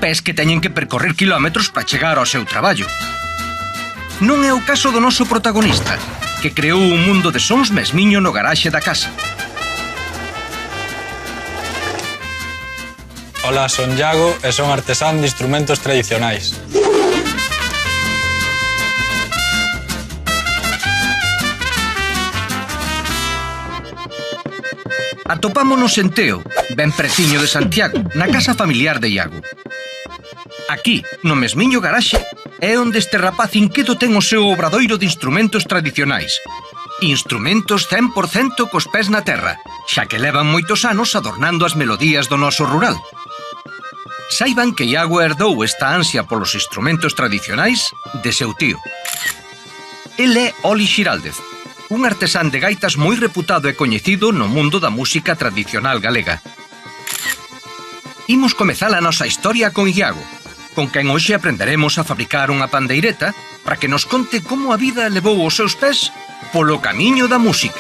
pés que teñen que percorrer kilómetros para chegar ao seu traballo. Non é o caso do noso protagonista, que creou un mundo de sons mesmiño no garaxe da casa. Ola, son Iago e son artesán de instrumentos tradicionais. Atopámonos en Teo, ben preciño de Santiago, na casa familiar de Iago. Aquí, no mesmiño garaxe, é onde este rapaz inquieto ten o seu obradoiro de instrumentos tradicionais. Instrumentos 100% cos pés na terra, xa que levan moitos anos adornando as melodías do noso rural. Saiban que Iago herdou esta ansia polos instrumentos tradicionais de seu tío. El é Oli Xiraldez, un artesán de gaitas moi reputado e coñecido no mundo da música tradicional galega. Imos comezar a nosa historia con Iago, con quen hoxe aprenderemos a fabricar unha pandeireta para que nos conte como a vida levou os seus pés polo camiño da música.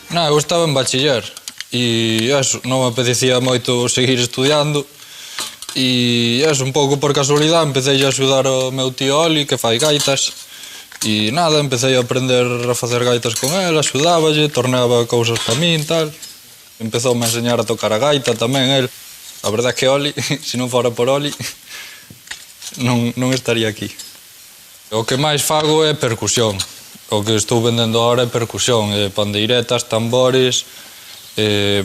Eu estaba en bachiller e non me apetecía moito seguir estudiando e un pouco por casualidade empecé a axudar ao meu tío Oli, que fai gaitas. E empecé a aprender a facer gaitas con el, axudáballe, tornaba cousas para min, tal. Empezoume a enseñar a tocar a gaita tamén el. A verdade é que Oli, se non fora por Oli, non estaría aquí. O que máis fago é percusión. O que estou vendendo agora é percusión, pandeiretas, tambores,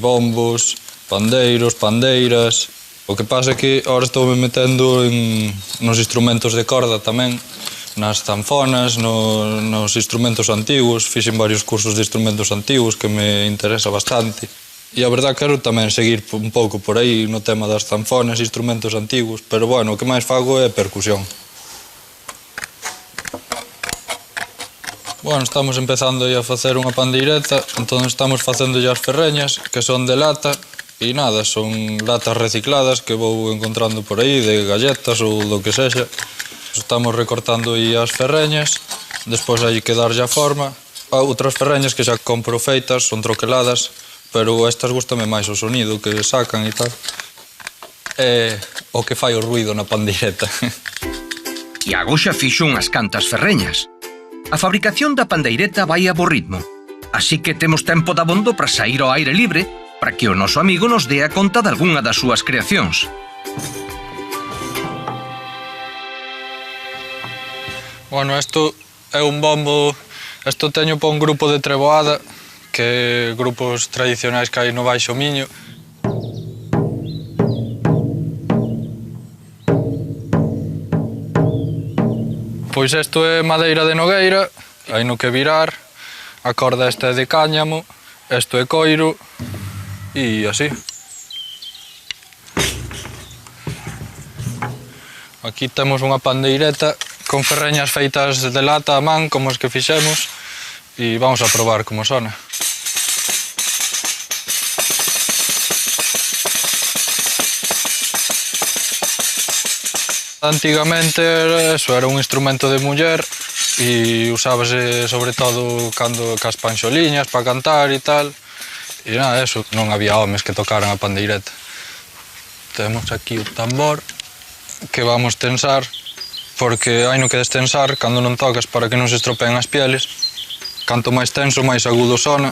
bombos, pandeiros, pandeiras. O que pasa é que agora estou me metendo nos instrumentos de corda tamén, nas zanfonas, nos instrumentos antigos. Fixen varios cursos de instrumentos antigos que me interesa bastante. E a verdade quero tamén seguir un pouco por aí no tema das zanfonas e instrumentos antigos, pero bueno, o que máis fago é percusión. Bueno, estamos empezando a facer unha pandeireta, entón estamos facendo as ferreñas, que son de lata, e son latas recicladas que vou encontrando por aí, de galletas ou do que sexa. Estamos recortando aí as ferreñas, despois hai que darlle a forma. Outras ferreñas que xa compro feitas, son troqueladas, pero estas gustame máis o sonido que sacan e tal. É o que fai o ruido na pandeireta. Iago xa fixo unhas cantas ferreñas. A fabricación da pandeireta vai a bo ritmo, así que temos tempo dabondo para sair ao aire libre para que o noso amigo nos dea conta de algunha das súas creacións. Bueno, isto é un bombo, isto teño para un grupo de treboada, que é grupos tradicionais que hai no Baixo Miño. Pois isto é madeira de nogueira, hai no que virar, a corda esta é de cáñamo, isto é coiro, e así. Aquí temos unha pandeireta con ferreñas feitas de lata a man, como as que fixemos, e vamos a probar como sona. Antigamente era un instrumento de muller e usábase sobre todo cando cas panxoliñas para cantar e tal. E non había homes que tocaran a pandeireta. Temos aquí o tambor que vamos tensar, porque hai no que destensar cando non tocas para que non se estropeen as pieles. Canto máis tenso, máis agudo sona.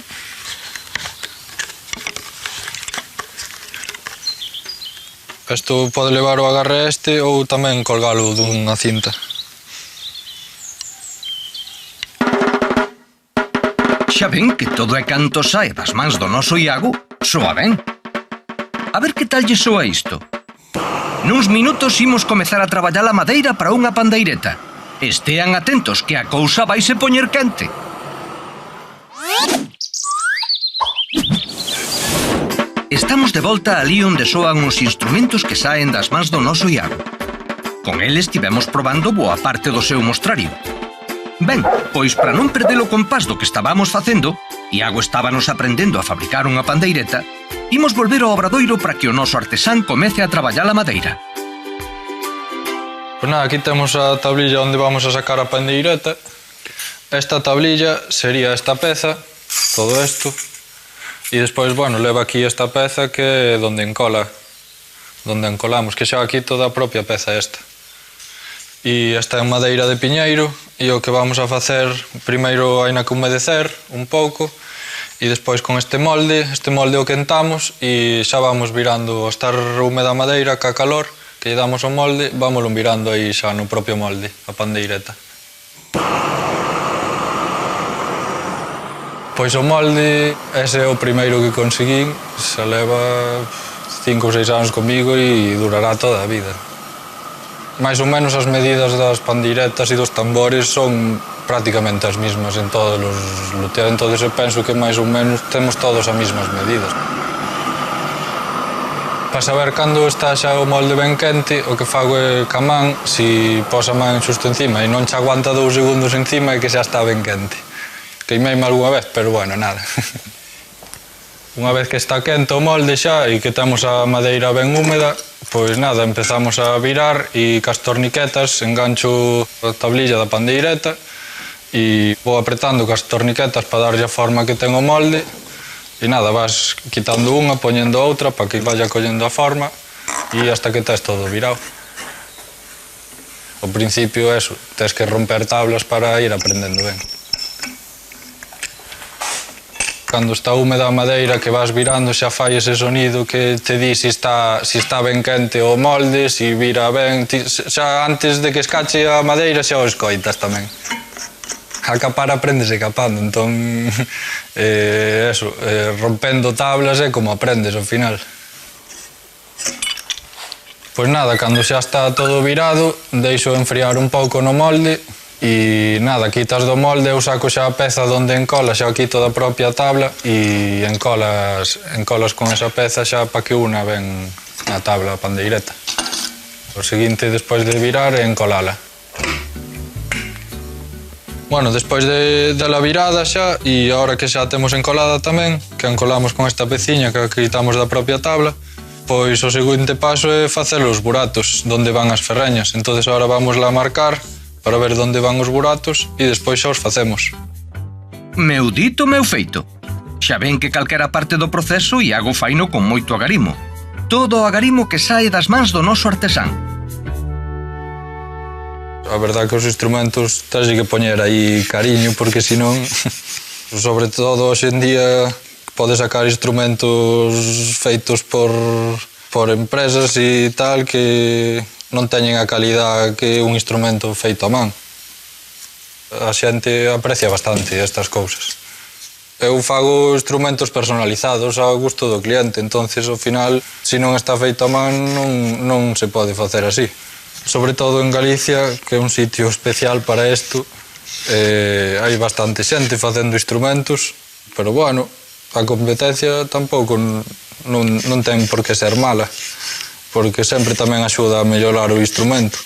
Isto pode levar o agarre este ou tamén colgalo dunha cinta. Xa ven que todo é canto sae das mans do noso Iago, soa ben. A ver que tal lle soa isto. Nuns minutos imos comezar a traballar a madeira para unha pandeireta. Estean atentos que a cousa vaise poñer quente. Estamos de volta ali onde soan os instrumentos que saen das mans do noso Iago. Con eles estivemos probando boa parte do seu mostrario. Ben, pois para non perder o compás do que estábamos facendo, Iago estábanos aprendendo a fabricar unha pandeireta, imos volver ao obradoiro para que o noso artesán comece a traballar a madeira. Pois nada, aquí temos a tablilla onde vamos a sacar a pandeireta. Esta tablilla sería esta peza, todo isto. E despois, bueno, leva aquí esta peza que é onde encola donde encolamos, que xa aquí toda a propia peza esta. E esta é madeira de piñeiro, e o que vamos a facer, primeiro hai na que humedecer un pouco, e despois con este molde o quentamos e xa vamos virando, ao estar húmeda a madeira, ca calor, que lle damos ao molde, vámoslo virando aí xa no propio molde, a pandeireta. Pois o molde, ese é o primeiro que conseguín, xa leva 5 ou 6 anos comigo e durará toda a vida. Mais ou menos as medidas das pandeiretas e dos tambores son prácticamente as mismas en todos os luteados, entonces eu penso que máis ou menos temos todos as mesmas medidas. Para saber cando está xa o molde ben quente, o que fago é ca man, se pos a man xusto encima e non xa aguanta 2 segundos encima, é que xa está ben quente. Queimeime algunha vez, pero bueno, nada. Unha vez que está quente o molde xa e que temos a madeira ben húmeda, pois nada, empezamos a virar e cas torniquetas engancho a tablilla da pandeireta e vou apretando cas torniquetas para darlle a forma que ten o molde. E nada, vas quitando unha, poñendo outra para que vaya collendo a forma e hasta que tes todo virado. Ao principio, eso, tes que romper tablas para ir aprendendo ben. Cando está húmeda a madeira que vas virando xa fai ese sonido que te di se está ben quente o molde, se vira ben, xa antes de que escache a madeira xa o escoitas tamén. A capar aprendese capando, entón, rompendo tablas é como aprendes ao final. Pois nada, cando xa está todo virado, deixo enfriar un pouco no molde e nada, quitas do molde, eu saco xa a peza onde encola, xa quito da propia tabla e encolas con esa peza xa para que una ben a tabla, a pandeireta. O seguinte, despois de virar, é encolala. Bueno, despois de la virada xa, e agora que xa temos encolada tamén, que encolamos con esta peciña que quitamos da propia tabla, pois o seguinte paso é facer os buratos, onde van as ferreñas. Entón, agora vamos lá a marcar para ver onde van os buratos e despois xa os facemos. Meu dito, meu feito. Xa ven que calquera parte do proceso Iago faino con moito agarimo. Todo o agarimo que sae das mans do noso artesán. A verdade que os instrumentos tens que poñer aí cariño, porque senón, sobre todo hoxe en día, podes sacar instrumentos feitos por empresas e tal que non teñen a calidad que un instrumento feito a man. A xente aprecia bastante estas cousas. Eu fago instrumentos personalizados ao gusto do cliente, entonces ao final, se non está feito a man, non se pode facer así. Sobre todo en Galicia, que é un sitio especial para isto, hai bastante xente facendo instrumentos, pero bueno, a competencia tampouco non ten por que ser mala, porque sempre tamén axuda a mellorar o instrumento.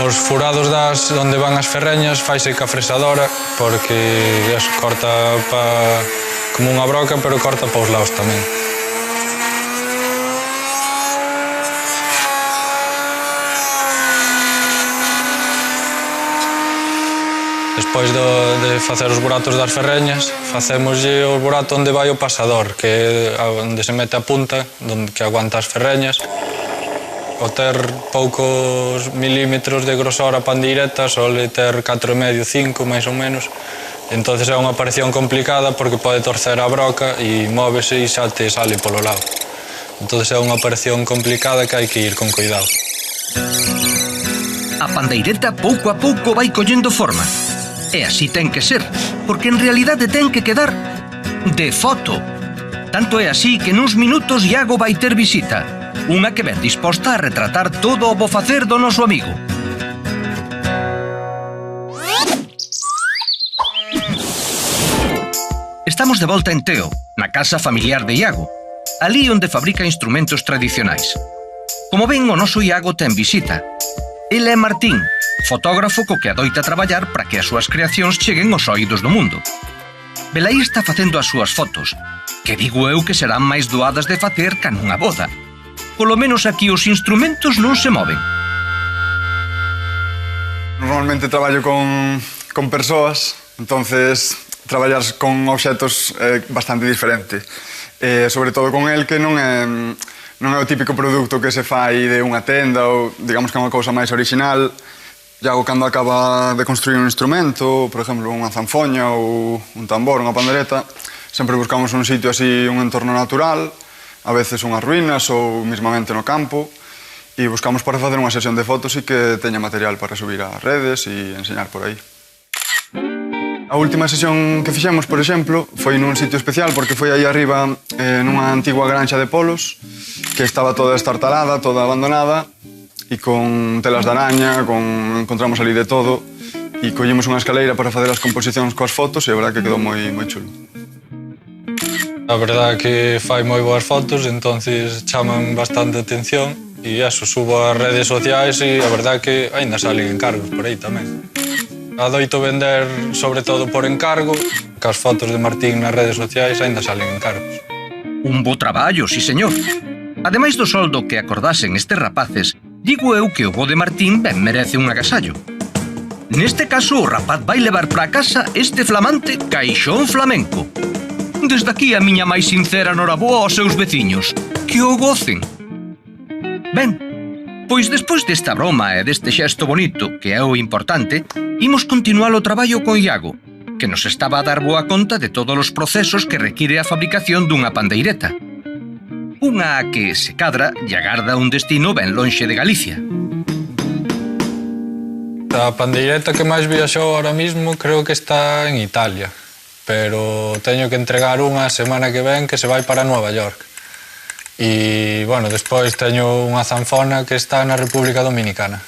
Os furados onde van as ferreñas faise ca fresadora, porque corta como unha broca, pero corta para os lados tamén. Despois de facer os buratos das ferreñas, facémoslle o burato onde vai o pasador, que é onde se mete a punta, que aguanta as ferreñas. O ter poucos milímetros de grosor a pandeireta, sole ter 4,5, 5, máis ou menos. Entón é unha operación complicada porque pode torcer a broca e móvese e xa te sale polo lado. Entón é unha operación complicada que hai que ir con cuidado. A pandeireta pouco a pouco vai collendo forma. E así ten que ser, porque en realidade ten que quedar de foto. Tanto é así que nuns minutos Iago vai ter visita, unha que ven disposta a retratar todo o bo facer do noso amigo. Estamos de volta en Teo, na casa familiar de Iago, ali onde fabrica instrumentos tradicionais. Como ven, o noso Iago ten visita. Ele é Martín, fotógrafo co que adoita traballar para que as súas creacións cheguen aos oídos do mundo. Velaí está facendo as súas fotos, que digo eu que serán máis doadas de facer ca nunha boda. Polo menos aquí os instrumentos non se moven. Normalmente traballo con persoas, entonces traballar con obxetos é bastante diferente. sobre todo con el que non é o típico produto que se fai de unha tenda ou digamos que é unha cousa máis original. Iago, cando acaba de construir un instrumento, por exemplo, unha zanfoña ou un tambor, unha pandereta, sempre buscamos un sitio así, un entorno natural, a veces unhas ruínas ou mismamente no campo, e buscamos para facer unha sesión de fotos e que teña material para subir ás redes e enseñar por aí. A última sesión que fixemos, por exemplo, foi nun sitio especial porque foi aí arriba nunha antigua granxa de polos que estaba toda estartalada, toda abandonada e con telas de araña, encontramos ali de todo e collemos unha escaleira para facer as composicións coas fotos e a verdade que quedou moi chulo. A verdade que fai moi boas fotos, entonces chaman bastante atención e eso, subo ás redes sociais e a verdade que aínda salen encargos por aí tamén. Adoito vender sobre todo por encargo, que as fotos de Martín nas redes sociais aínda salen encargos. Un bo traballo, si señor. Ademais do soldo que acordasen estes rapaces, digo eu que o bo de Martín ben merece un agasallo. Neste caso, o rapaz vai levar para casa este flamante caixón flamenco. Desde aquí a miña máis sincera noraboa aos seus veciños. Que o gocen. Ben, pois despois desta broma e deste xesto bonito, que é o importante, imos continuar o traballo con Iago, que nos estaba a dar boa conta de todos os procesos que require a fabricación dunha pandeireta. Unha que, se cadra, lle agarda un destino ben lonxe de Galicia. A pandeireta que máis viaxou ahora mismo creo que está en Italia, pero teño que entregar unha semana que ven que se vai para Nova York. E, bueno, despois teño unha zanfona que está na República Dominicana.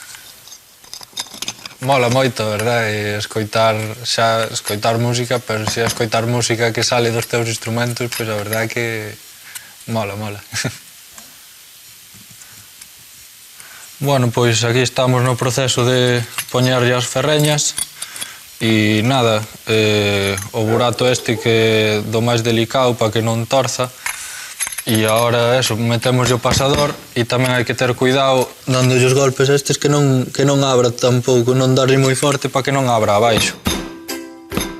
Mola moito, verdade? Escoitar música, pero se escoitar música que sale dos teus instrumentos, pois a verdade que mola. Bueno, pois aquí estamos no proceso de poñerlle as ferreñas e nada, o burato este que do máis delicado para que non torza. E agora, eso, metemos o pasador e tamén hai que ter cuidado dando os golpes estes que non abra tampouco, non darlle moi forte para que non abra abaixo.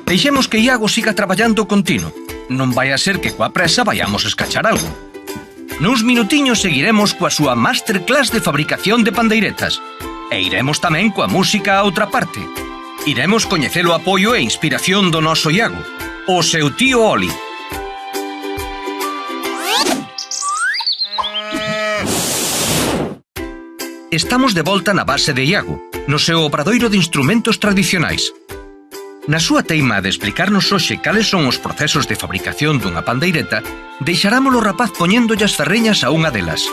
Deixemos que Iago siga traballando continuo. Non vai a ser que coa presa vayamos a escachar algo. Nuns minutiños seguiremos coa súa masterclass de fabricación de pandeiretas. E iremos tamén coa música a outra parte. Iremos coñecer o apoio e inspiración do noso Iago, o seu tío Oli. Estamos de volta na base de Iago, no seu obradoiro de instrumentos tradicionais. Na súa teima de explicarnos hoxe cales son os procesos de fabricación dunha pandeireta, deixarámolo rapaz poñéndolle as ferreñas a unha delas.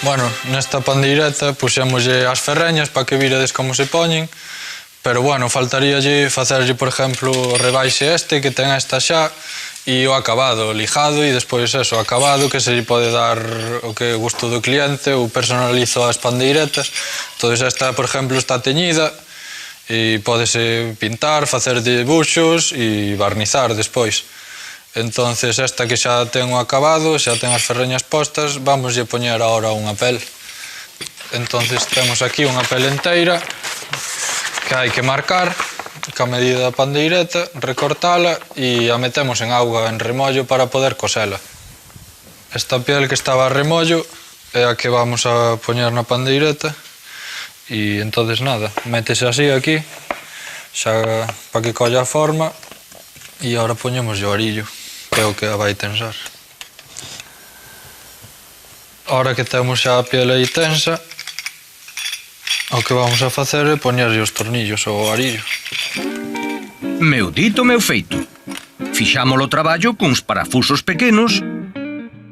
Bueno, nesta pandeireta puxémoslle as ferreñas para que viredes como se poñen, pero bueno, faltaríalle facerlle, por exemplo, o rebaixe este que ten esta xa, e o acabado, lijado, e despois eso, acabado, que se lle pode dar o que gusto do cliente, ou personalizo as pandeiretas. Entón, esta, por exemplo, está teñida, e pódese pintar, facer dibuxos e barnizar despois. Entón, esta que xa ten o acabado, xa ten as ferreñas postas, vamos lle poñer agora unha pel. Entón, temos aquí unha pel enteira, que hai que marcar, ca medida da pandeireta, recortala e a metemos en auga en remollo para poder cosela. Esta piel que estaba a remollo é a que vamos a poñer na pandeireta e entonces nada, métese así aquí, xa para que colla a forma e agora poñemos o arillo, que é o que a vai tensar. Ahora que temos xa a piel aí tensa, o que vamos a facer é poñerlle os tornillos ao arillo. Meu dito, meu feito. Fixámolo traballo cuns parafusos pequenos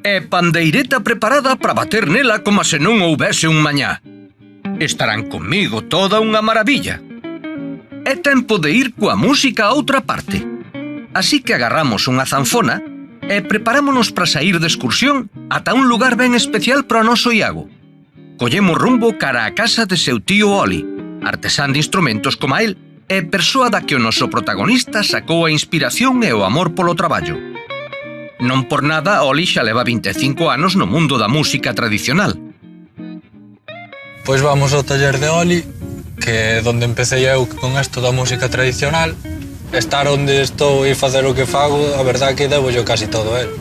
e pandeireta preparada para bater nela como se non houbese un mañá. Estarán comigo toda unha maravilla. É tempo de ir coa música a outra parte. Así que agarramos unha zanfona e preparámonos para sair de excursión ata un lugar ben especial para o noso Iago. Collemos rumbo cara a casa de seu tío Oli, artesán de instrumentos como a él, e persoa da que o noso protagonista sacou a inspiración e o amor polo traballo. Non por nada, Oli xa leva 25 anos no mundo da música tradicional. Pois vamos ao taller de Oli, que é onde empecé eu con isto da música tradicional, estar onde estou e facer o que fago, a verdade que debo yo casi todo a él.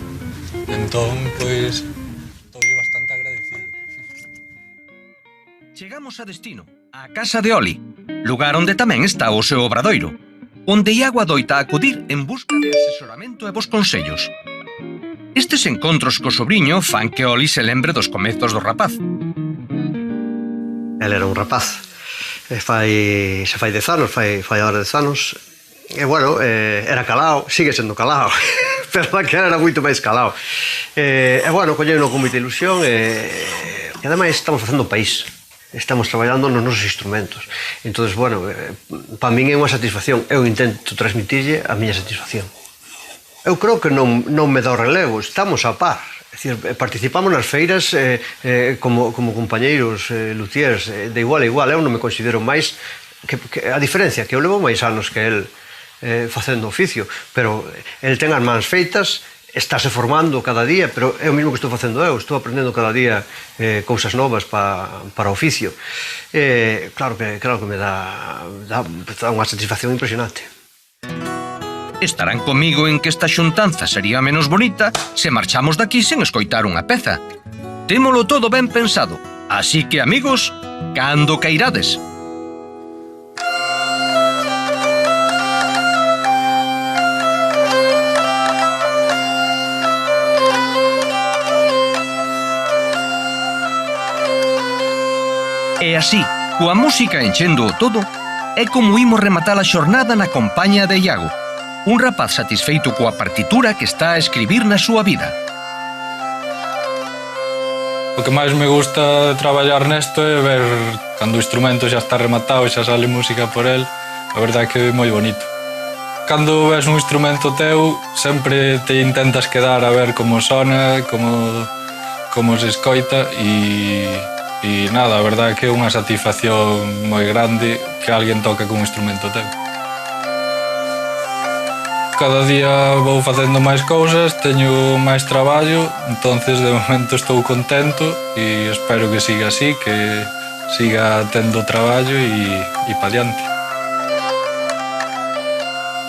Entón, pois, estou bastante agradecido. Chegamos a destino, a casa de Oli, lugar onde tamén está o seu obradoiro, onde Iago adoita acudir en busca de asesoramento e bons consellos. Estes encontros co sobrinho fan que Oli se lembre dos comezos do rapaz. El era un rapaz, se fai 10 anos, fai agora 10 anos, e bueno, era calao, sigue sendo calao, pero aquel era moito máis calao. E bueno, colleuno con moita ilusión, e ademais estamos facendo o país, estamos traballando nos nosos instrumentos. Entón, bueno, para min é unha satisfacción, eu intento transmitirlle a miña satisfacción. Eu creo que non me dá o relevo, estamos a par. É dicir, participamos nas feiras como compañeiros luthiers de igual a igual. Eu non me considero máis a diferencia que eu levo máis anos que el facendo oficio, pero el ten as mans feitas, estáse formando cada día, pero é o mesmo que estou facendo eu, estou aprendendo cada día cousas novas para o oficio. Claro que me dá unha satisfacción impresionante. Estarán comigo en que esta xuntanza sería menos bonita se marchamos daqui sen escoitar unha peza. Témolo todo ben pensado, así que, amigos, cando cairades. E así, coa música enchendo o todo, é como imos rematar a xornada na compañía de Iago, un rapaz satisfeito coa partitura que está a escribir na súa vida. O que máis me gusta de traballar nesto é ver cando o instrumento xa está rematado e xa sale música por el, a verdade é que é moi bonito. Cando ves un instrumento teu, sempre te intentas quedar a ver como sona, como se escoita e nada, a verdade é que é unha satisfacción moi grande que alguén toque con un instrumento teu. Cada día vou facendo máis cousas, teño máis traballo, entonces de momento estou contento e espero que siga así, que siga tendo traballo e pa diante.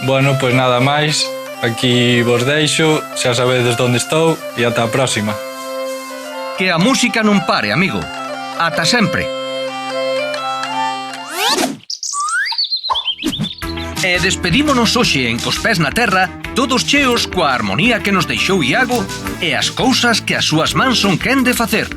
Bueno, pois nada máis, aquí vos deixo, xa sabedes onde estou e ata a próxima. Que a música non pare, amigo. Ata sempre. E despedímonos hoxe en Cos Pés na Terra, todos cheos coa armonía que nos deixou Iago e as cousas que as súas mans son quen de facer.